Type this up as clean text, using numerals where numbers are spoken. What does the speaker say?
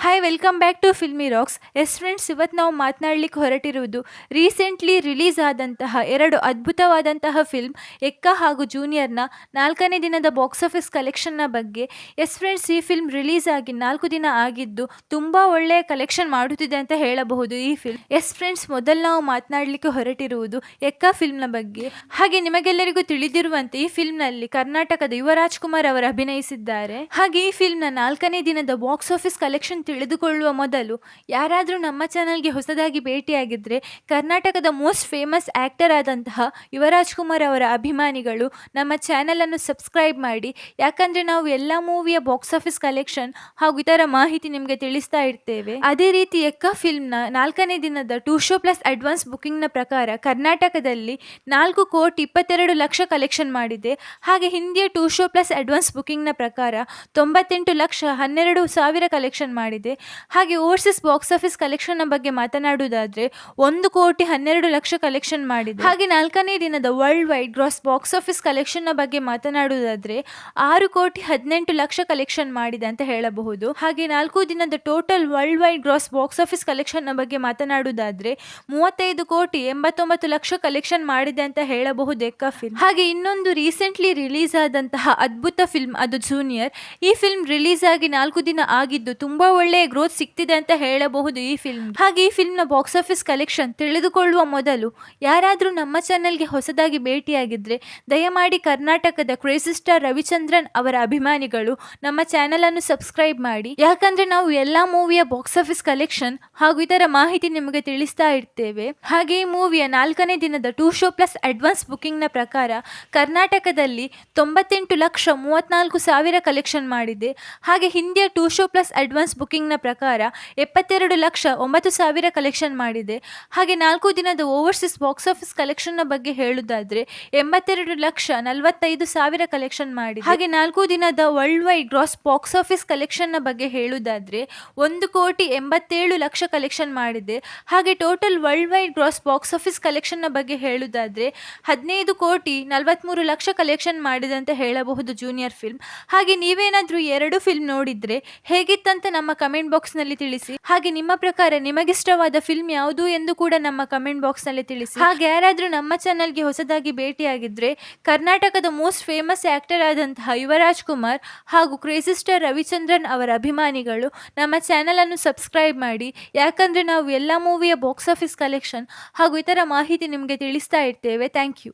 Hi welcome back to Filmy Rocks. Yes friends, ಇವತ್ತು ನಾವು ಮಾತನಾಡಲಿಕ್ಕೆ ಹೊರಟಿರುವುದು ರೀಸೆಂಟ್ಲಿ ರಿಲೀಸ್ ಆದಂತಹ ಎರಡು ಅದ್ಭುತವಾದಂತಹ ಫಿಲ್ಮ್ ಎಕ್ಕ ಹಾಗೂ ಜೂನಿಯರ್ನ 4ನೇ ದಿನದ ಬಾಕ್ಸ್ ಆಫೀಸ್ ಕಲೆಕ್ಷನ್ನ ಬಗ್ಗೆ. ಎಸ್ ಫ್ರೆಂಡ್ಸ್, ಈ ಫಿಲ್ಮ್ ರಿಲೀಸ್ ಆಗಿ 4 ದಿನ ಆಗಿದ್ದು ತುಂಬ ಒಳ್ಳೆಯ ಕಲೆಕ್ಷನ್ ಮಾಡುತ್ತಿದೆ ಅಂತ ಹೇಳಬಹುದು ಈ ಫಿಲ್ಮ್. ಎಸ್ ಫ್ರೆಂಡ್ಸ್, ಮೊದಲು ನಾವು ಮಾತನಾಡಲಿಕ್ಕೆ ಹೊರಟಿರುವುದು ಎಕ್ಕ ಫಿಲ್ಮ್ನ ಬಗ್ಗೆ. ಹಾಗೆ ನಿಮಗೆಲ್ಲರಿಗೂ ತಿಳಿದಿರುವಂತೆ ಈ ಫಿಲ್ಮ್ನಲ್ಲಿ ಕರ್ನಾಟಕದ ಯುವರಾಜ್ಕುಮಾರ್ ಅವರು ಅಭಿನಯಿಸಿದ್ದಾರೆ. ಹಾಗೆ ಈ ಫಿಲ್ಮ್ನ 4ನೇ ದಿನದ ಬಾಕ್ಸ್ ಆಫೀಸ್ ಕಲೆಕ್ಷನ್ ತಿಳಿದುಕೊಳ್ಳುವ ಮೊದಲು ಯಾರಾದರೂ ನಮ್ಮ ಚಾನಲ್ಗೆ ಹೊಸದಾಗಿ ಭೇಟಿಯಾಗಿದ್ದರೆ, ಕರ್ನಾಟಕದ ಮೋಸ್ಟ್ ಫೇಮಸ್ ಆ್ಯಕ್ಟರ್ ಆದಂತಹ ಯುವರಾಜ್ಕುಮಾರ್ ಅವರ ಅಭಿಮಾನಿಗಳು ನಮ್ಮ ಚಾನಲನ್ನು ಸಬ್ಸ್ಕ್ರೈಬ್ ಮಾಡಿ. ಯಾಕಂದರೆ ನಾವು ಎಲ್ಲ ಮೂವಿಯ ಬಾಕ್ಸ್ ಆಫೀಸ್ ಕಲೆಕ್ಷನ್ ಹಾಗೂ ಇತರ ಮಾಹಿತಿ ನಿಮಗೆ ತಿಳಿಸ್ತಾ ಇರ್ತೇವೆ. ಅದೇ ರೀತಿ ಎಕ್ಕ ಫಿಲ್ಮ್ನ 4ನೇ ದಿನದ 2 ಶೋ ಪ್ಲಸ್ ಅಡ್ವಾನ್ಸ್ ಬುಕಿಂಗ್ನ ಪ್ರಕಾರ ಕರ್ನಾಟಕದಲ್ಲಿ 4,22,00,000 ಕಲೆಕ್ಷನ್ ಮಾಡಿದೆ. ಹಾಗೆ ಹಿಂದಿಯ 2 ಶೋ ಪ್ಲಸ್ ಅಡ್ವಾನ್ಸ್ ಬುಕಿಂಗ್ನ ಪ್ರಕಾರ 98,12,000 ಕಲೆಕ್ಷನ್ ಮಾಡಿದೆ. ಹಾಗೆ ಓವರ್ಸೀಸ್ ಬಾಕ್ಸ್ ಆಫೀಸ್ ಕಲೆಕ್ಷನ್ನ ಬಗ್ಗೆ ಮಾತನಾಡುವುದಾದರೆ 1,12,00,000 ಕಲೆಕ್ಷನ್ ಮಾಡಿದೆ. ಹಾಗೆ 4ನೇ ದಿನದ world wide gross box office ಕಲೆಕ್ಷನ್ನ ಬಗ್ಗೆ ಮಾತನಾಡುವುದಾದರೆ 6,18,00,000 ಕಲೆಕ್ಷನ್ ಮಾಡಿದೆ ಅಂತ ಹೇಳಬಹುದು. ಹಾಗೆ 4 ದಿನದ total world wide gross box office ಕಲೆಕ್ಷನ್ನ ಬಗ್ಗೆ ಮಾತನಾಡುವುದಾದರೆ 35,89,00,000 ಕಲೆಕ್ಷನ್ ಮಾಡಿದೆ ಅಂತ ಹೇಳಬಹುದು ಎಕ್ಕ ಫಿಲ್ಮ್. ಹಾಗೆ ಇನ್ನೊಂದು ರೀಸೆಂಟ್ಲಿ ರಿಲೀಸ್ ಆದಂತಹ ಅದ್ಭುತ ಫಿಲ್ಮ್ ಅದು ಜೂನಿಯರ್. ಈ ಫಿಲ್ಮ್ ರಿಲೀಸ್ ಆಗಿ 4 ದಿನ ಆಗಿದ್ದು ತುಂಬಾ ಒಳ್ಳೆಯ ಗ್ರೋತ್ ಸಿಗ್ತಿದೆ ಅಂತ ಹೇಳಬಹುದು ಈ ಫಿಲ್ಮ್. ಹಾಗೆ ಈ ಫಿಲ್ಮ್ನ ಬಾಕ್ಸ್ ಆಫೀಸ್ ಕಲೆಕ್ಷನ್ ತಿಳಿದುಕೊಳ್ಳುವ ಮೊದಲು ಯಾರಾದರೂ ನಮ್ಮ ಚಾನೆಲ್ಗೆ ಹೊಸದಾಗಿ ಭೇಟಿಯಾಗಿದ್ದರೆ ದಯಮಾಡಿ ಕರ್ನಾಟಕದ ಕ್ರೇಜಿ ಸ್ಟಾರ್ ರವಿಚಂದ್ರನ್ ಅವರ ಅಭಿಮಾನಿಗಳು ನಮ್ಮ ಚಾನೆಲ್ ಅನ್ನು ಸಬ್ಸ್ಕ್ರೈಬ್ ಮಾಡಿ. ಯಾಕಂದ್ರೆ ನಾವು ಎಲ್ಲಾ ಮೂವಿಯ ಬಾಕ್ಸ್ ಆಫೀಸ್ ಕಲೆಕ್ಷನ್ ಹಾಗೂ ಇತರ ಮಾಹಿತಿ ನಿಮಗೆ ತಿಳಿಸ್ತಾ ಇರ್ತೇವೆ. ಹಾಗೆ ಈ ಮೂವಿಯ 4ನೇ ದಿನದ 2 ಶೋ ಪ್ಲಸ್ ಅಡ್ವಾನ್ಸ್ ಬುಕಿಂಗ್ನ ಪ್ರಕಾರ ಕರ್ನಾಟಕದಲ್ಲಿ 98,34,000 ಕಲೆಕ್ಷನ್ ಮಾಡಿದೆ. ಹಾಗೆ ಹಿಂದಿಯ 2 ಶೋ ಪ್ಲಸ್ ಅಡ್ವಾನ್ಸ್ ಬುಕಿಂಗ್ನ ಪ್ರಕಾರ 72,09,000 ಕಲೆಕ್ಷನ್ ಮಾಡಿದೆ. ಹಾಗೆ 4 ದಿನದ ಓವರ್ಸೀಸ್ ಬಾಕ್ಸ್ ಆಫೀಸ್ ಕಲೆಕ್ಷನ್ನ ಬಗ್ಗೆ ಹೇಳುವುದಾದರೆ 82,45,000 ಕಲೆಕ್ಷನ್ ಮಾಡಿದೆ. ಹಾಗೆ 4 ದಿನದ world wide gross box office ಕಲೆಕ್ಷನ್ನ ಬಗ್ಗೆ ಹೇಳುವುದಾದರೆ 1,87,00,000 ಕಲೆಕ್ಷನ್ ಮಾಡಿದೆ. ಹಾಗೆ total world wide gross box office ಕಲೆಕ್ಷನ್ನ ಬಗ್ಗೆ ಹೇಳುವುದಾದರೆ 15,43,00,000 ಕಲೆಕ್ಷನ್ ಮಾಡಿದೆ ಅಂತ ಹೇಳಬಹುದು ಜೂನಿಯರ್ ಫಿಲ್ಮ್. ಹಾಗೆ ನೀವೇನಾದರೂ ಎರಡು ಫಿಲ್ಮ್ ನೋಡಿದ್ರೆ ಹೇಗಿತ್ತಂತ ನಮ್ಮ ಕಮೆಂಟ್ ಬಾಕ್ಸ್ ನಲ್ಲಿ ತಿಳಿಸಿ. ಹಾಗೆ ನಿಮ್ಮ ಪ್ರಕಾರ ನಿಮಗಿಷ್ಟವಾದ ಫಿಲ್ಮ್ ಯಾವುದು ಎಂದು ಕೂಡ ನಮ್ಮ ಕಮೆಂಟ್ ಬಾಕ್ಸ್ ನಲ್ಲಿ ತಿಳಿಸಿ. ಹಾಗೆ ಯಾರಾದರೂ ನಮ್ಮ ಚಾನಲ್ಗೆ ಹೊಸದಾಗಿ ಭೇಟಿಯಾಗಿದ್ರೆ ಕರ್ನಾಟಕದ ಮೋಸ್ಟ್ ಫೇಮಸ್ ಆಕ್ಟರ್ ಆದಂತಹ ಯುವರಾಜ್ಕುಮಾರ್ ಹಾಗೂ ಕ್ರೇಜಿ ಸ್ಟಾರ್ ರವಿಚಂದ್ರನ್ ಅವರ ಅಭಿಮಾನಿಗಳು ನಮ್ಮ ಚಾನಲ್ ಅನ್ನು ಸಬ್ಸ್ಕ್ರೈಬ್ ಮಾಡಿ. ಯಾಕಂದ್ರೆ ನಾವು ಎಲ್ಲ ಮೂವಿಯ ಬಾಕ್ಸ್ ಆಫೀಸ್ ಕಲೆಕ್ಷನ್ ಹಾಗೂ ಇತರ ಮಾಹಿತಿ ನಿಮಗೆ ತಿಳಿಸ್ತಾ ಇರ್ತೇವೆ. Thank you.